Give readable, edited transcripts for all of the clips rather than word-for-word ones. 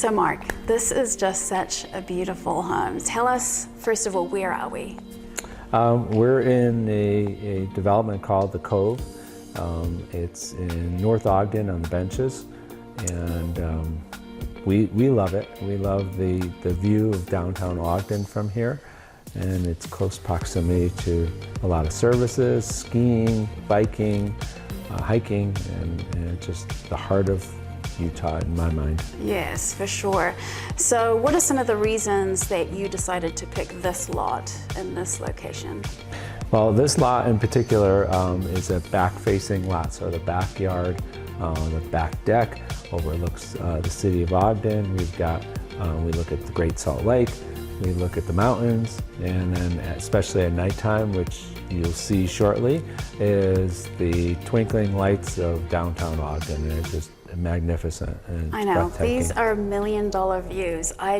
So Mark, this is just such a beautiful home. Tell us, first of all, where are we? We're in a development called The Cove. It's in North Ogden on the benches, and we love it. We love the view of downtown Ogden from here, and it's close proximity to a lot of services, skiing, biking, hiking, and just the heart of Utah in my mind. Yes, for sure. So what are some of the reasons that you decided to pick this lot in this location? Well, this lot in particular is a back-facing lot, so the backyard, the back deck overlooks the city of Ogden. We look at the Great Salt Lake, we look at the mountains, and then especially at nighttime, which you'll see shortly, is the twinkling lights of downtown Ogden, and it's just magnificent and I know, breathtaking. these are $1 million views. I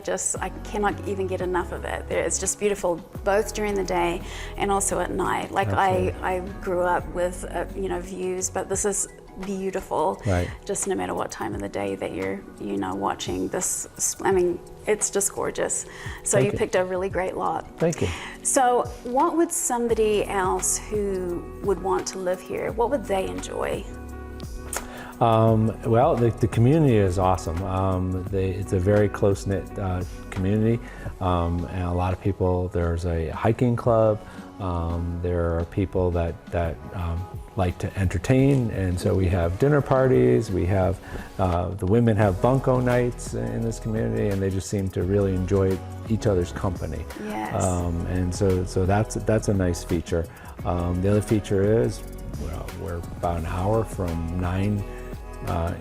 cannot even get enough of it. It's just beautiful, both during the day and also at night. Like I grew up with views, but this is beautiful. Right. Just no matter what time of the day that you're watching this. I mean, it's just gorgeous. So you picked a really great lot. Thank you. So what would somebody else who would want to live here, what would they enjoy? Well, the community is awesome. It's a very close-knit community, and a lot of people. There's a hiking club. There are people that like to entertain, and so we have dinner parties. We have the women have bunko nights in this community, and they just seem to really enjoy each other's company. Yes. And so that's a nice feature. The other feature is we're about an hour from 9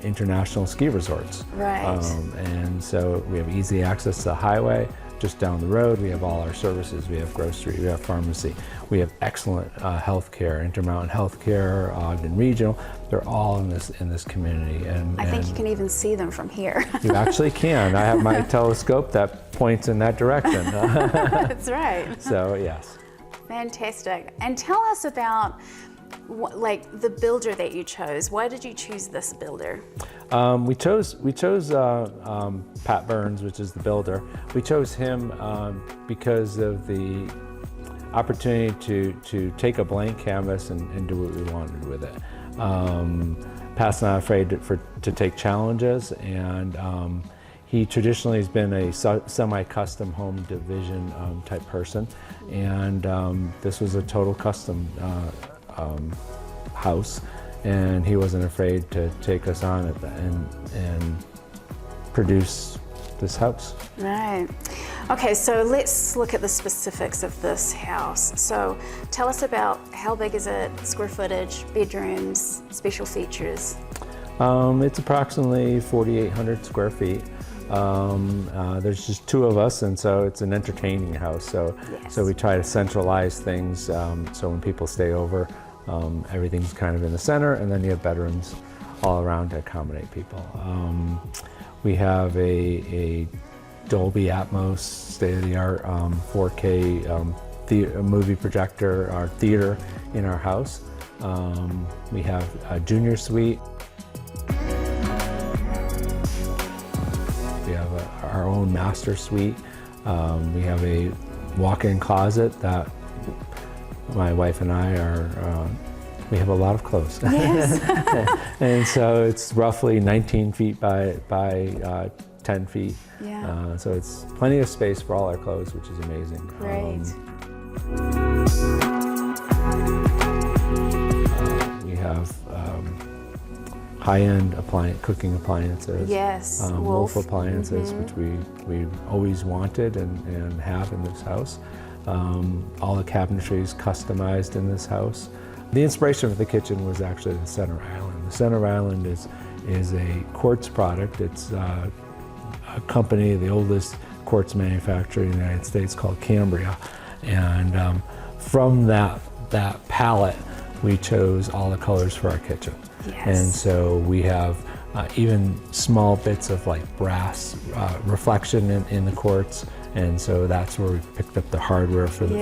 international ski resorts. Right. And so we have easy access to the highway. Just down the road, we have all our services. We have grocery, we have pharmacy, we have excellent health care, Intermountain Health Care, Ogden Regional. They're all in this community. And I think you can even see them from here. You actually can. I have my telescope that points in that direction. That's right. So yes. Fantastic. And tell us about the builder that you chose. Why did you choose this builder? We chose Pat Burns, which is the builder. We chose him because of the opportunity to take a blank canvas and do what we wanted with it. Pat's not afraid to take challenges, and he traditionally has been a semi-custom home division type person, and this was a total custom house, and he wasn't afraid to take us on it and produce this house. Right. Okay, so let's look at the specifics of this house. So tell us about how big is it, square footage, bedrooms, special features. It's approximately 4,800 square feet. There's just 2 of us, and so it's an entertaining house. So, yes. So we try to centralize things. So when people stay over, everything's kind of in the center, and then you have bedrooms all around to accommodate people. We have a Dolby Atmos, state-of-the-art 4K movie projector, our theater in our house. We have a junior suite. We have our own master suite. We have a walk-in closet that my wife and I we have a lot of clothes. Yes. And so it's roughly 19 feet by 10 feet. Yeah. So it's plenty of space for all our clothes, which is amazing. Great. We have high-end cooking appliances. Yes. Wolf appliances, which we always wanted and have in this house. All the cabinetry is customized in this house. The inspiration for the kitchen was actually the center island. The center island is a quartz product. It's a company, the oldest quartz manufacturer in the United States, called Cambria. And from that palette, we chose all the colors for our kitchen. Yes. And so we have even small bits of brass reflection in the quartz, and so that's where we picked up the hardware for the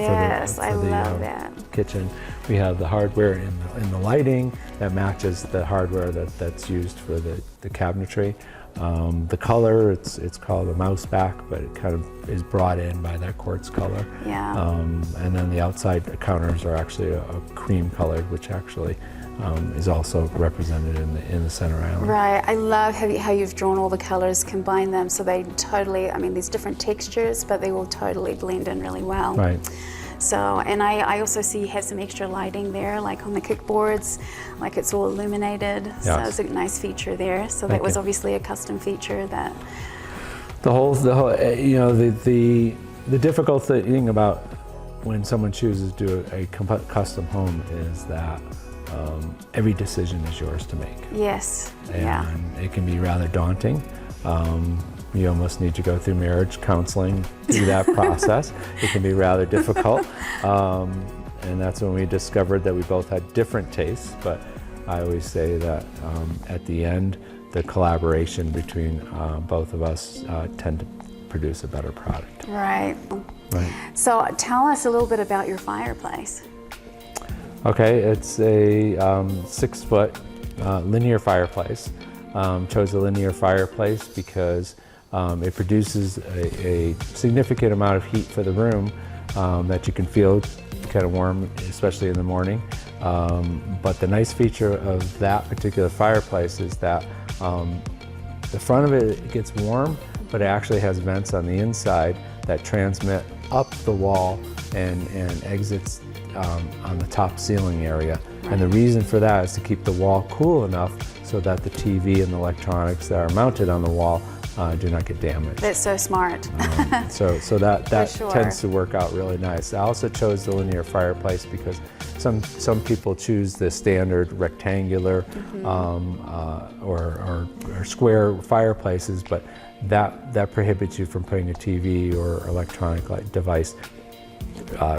kitchen. We have the hardware in the lighting that matches the hardware that's used for the cabinetry. The color, it's called a mouse back, but it kind of is brought in by that quartz color. Yeah. And then the outside counters are actually a cream colored, which actually is also represented in the center island. Right. I love how you've drawn all the colors, combined them, so they totally, I mean, there's different textures, but they will totally blend in really well. Right. So, and I also see you have some extra lighting there, like on the kickboards, like it's all illuminated. Yes. So it's a nice feature there. So Thank that was you. obviously a custom feature that. The whole, you know, the difficult thing about when someone chooses to do a custom home is that every decision is yours to make. Yes. And Yeah. it can be rather daunting. You almost need to go through marriage counseling through that process. It can be rather difficult. And that's when we discovered that we both had different tastes, but I always say that at the end, the collaboration between both of us tend to produce a better product. Right. Right. So tell us a little bit about your fireplace. Okay, it's a 6-foot linear fireplace. Chose a linear fireplace because it produces a significant amount of heat for the room that you can feel kind of warm, especially in the morning. But the nice feature of that particular fireplace is that the front of it gets warm, but it actually has vents on the inside that transmit up the wall and exits on the top ceiling area. Right. And the reason for that is to keep the wall cool enough so that the TV and the electronics that are mounted on the wall do not get damaged. That's so smart. So that sure. tends to work out really nice. I also chose the linear fireplace because some people choose the standard rectangular or square fireplaces, but that prohibits you from putting a TV or electronic device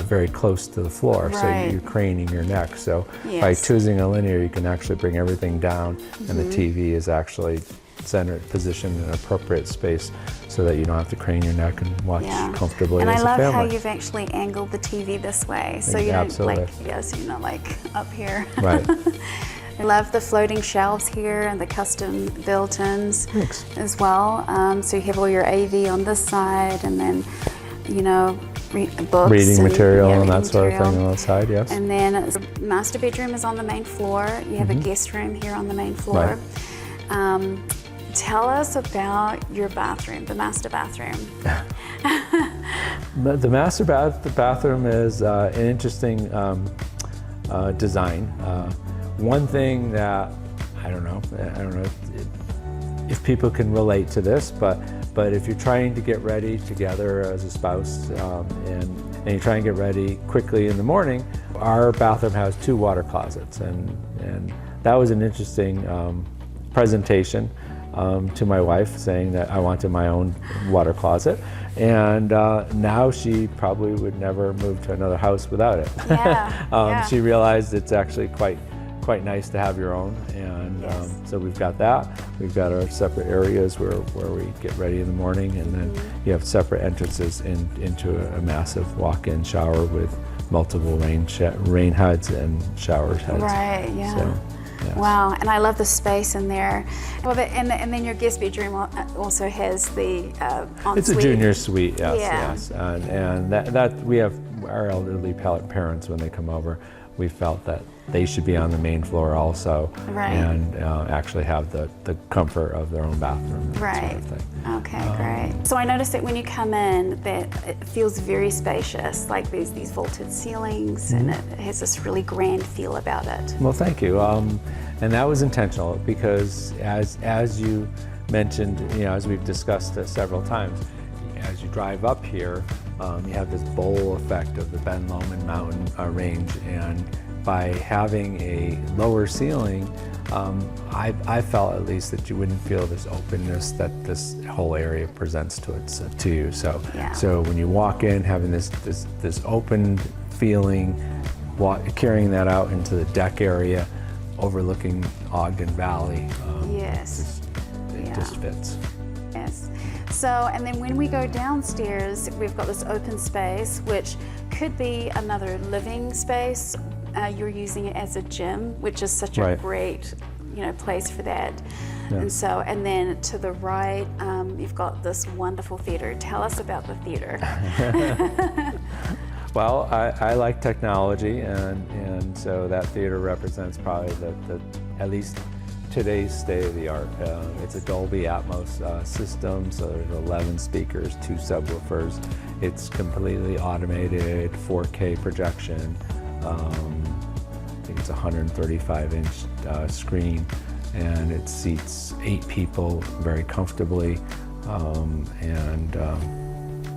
very close to the floor, Right. so you're craning your neck. So Yes. by choosing a linear, you can actually bring everything down, and the TV is actually centered, positioned in an appropriate space, so that you don't have to crane your neck and watch comfortably And as I love a how family. you've actually angled the TV this way, so Yeah, you don't absolutely. like, yes, you know, like up here. Right. I love the floating shelves here and the custom built-ins Thanks. as well. So you have all your AV on this side, and then, you know, books. Reading material yeah, and reading that sort of thing material. on the side, yes. And then the master bedroom is on the main floor. You have a guest room here on the main floor. Tell us about your bathroom, the master bathroom. The master bathroom is an interesting design. One thing that I don't know if people can relate to this, but if you're trying to get ready together as a spouse and you try and get ready quickly in the morning, our bathroom has 2 water closets, and that was an interesting presentation to my wife, saying that I wanted my own water closet, and now she probably would never move to another house without it. Yeah, She realized it's actually quite nice to have your own, and Yes. so we've got that. We've got our separate areas where we get ready in the morning, and then you have separate entrances into a massive walk-in shower with multiple rain heads and shower heads. Right, yeah. So, yes. Wow, and I love the space in there. Well, and then your guest bedroom also has the ensuite. It's a junior suite, yes, Yeah. yes. And that we have our elderly parents, when they come over, we felt that they should be on the main floor also, Right. and actually have the comfort of their own bathroom, that Right. sort of thing. Okay, great. So I noticed that when you come in, that it feels very spacious. Like there's these vaulted ceilings, and it has this really grand feel about it. Well, thank you. And that was intentional because, as you mentioned, as we've discussed several times, as you drive up here, you have this bowl effect of the Ben Lomond Mountain range, and by having a lower ceiling, I felt at least that you wouldn't feel this openness that this whole area presents to you. So, Yeah. so when you walk in, having this open feeling, carrying that out into the deck area, overlooking Ogden Valley, Yes. it just fits. Yes. So, and then when we go downstairs, we've got this open space, which could be another living space. You're using it as a gym, which is such a Right. great, place for that. And then to the right, you've got this wonderful theater. Tell us about the theater. Well, I like technology, and so that theater represents probably the at least today's state of the art. It's a Dolby Atmos system, so there's 11 speakers, 2 subwoofers. It's completely automated 4K projection. I think it's a 135-inch screen, and it seats 8 people very comfortably,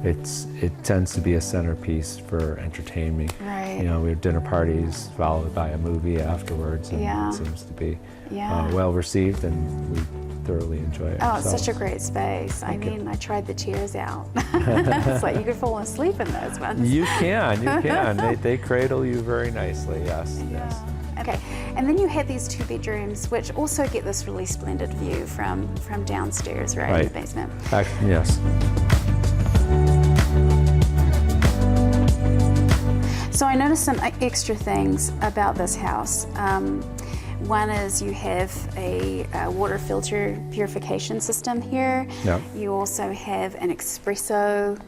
it tends to be a centerpiece for entertaining. Right. You know, we have dinner parties followed by a movie afterwards, and Yeah. it seems to be Yeah. well received, and we thoroughly enjoy it. Oh, it's So, such a great space. I Thank you. mean, I tried the chairs out. It's like you could fall asleep in those ones. You can. They cradle you very nicely, yes. Yes. Okay, and then you had these 2 bedrooms, which also get this really splendid view from downstairs, right, in Right. the basement. Yes. So I noticed some extra things about this house. One is you have a water filter purification system here. Yeah. You also have an espresso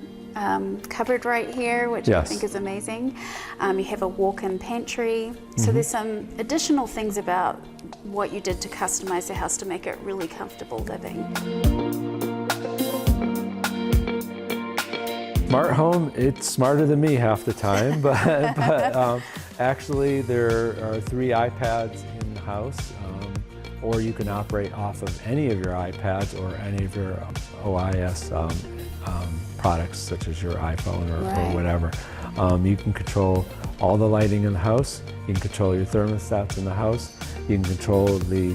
cupboard right here, which I Yes. think is amazing. You have a walk-in pantry. So there's some additional things about what you did to customize the house to make it really comfortable living. Smart home, it's smarter than me half the time, but actually there are 3 iPads in the house, or you can operate off of any of your iPads or any of your OIS products, such as your iPhone or Right. whatever. You can control all the lighting in the house, you can control your thermostats in the house, you can control the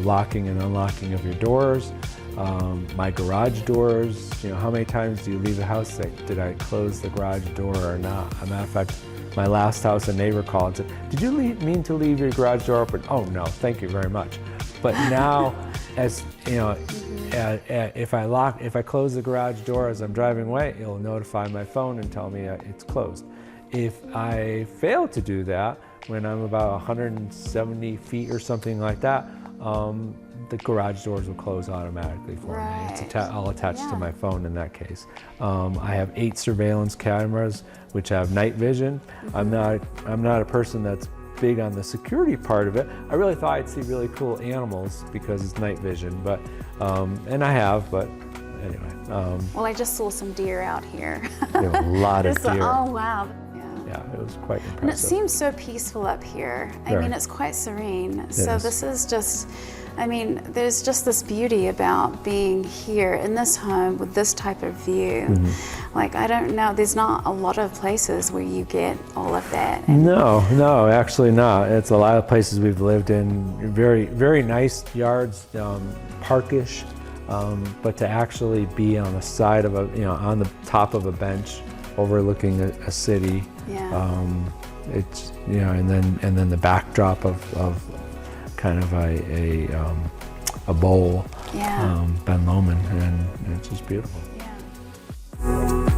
locking and unlocking of your doors. My garage doors, you know, how many times do you leave the house? Like, did I close the garage door or not? As a matter of fact, my last house, a neighbor called and said, did you mean to leave your garage door open? Oh no, thank you very much. But now, as you know, if I close the garage door as I'm driving away, it'll notify my phone and tell me it's closed. If I fail to do that, when I'm about 170 feet or something like that, the garage doors will close automatically for me. It's all attached to my phone in that case. I have 8 surveillance cameras which have night vision. I'm not a person that's big on the security part of it. I really thought I'd see really cool animals because it's night vision, but and I have, but anyway. Well, I just saw some deer out here. There were a lot of deer. Oh wow. Yeah, it was quite impressive. And it seems so peaceful up here. I mean, it's quite serene. So this is just, I mean, there's just this beauty about being here in this home with this type of view. Like, I don't know, there's not a lot of places where you get all of that. No, actually not. It's a lot of places we've lived in, very, very nice yards, parkish, but to actually be on the side of on the top of a bench overlooking a city. It's and then the backdrop of kind of a bowl, Ben Lomond, and it's just beautiful. Yeah.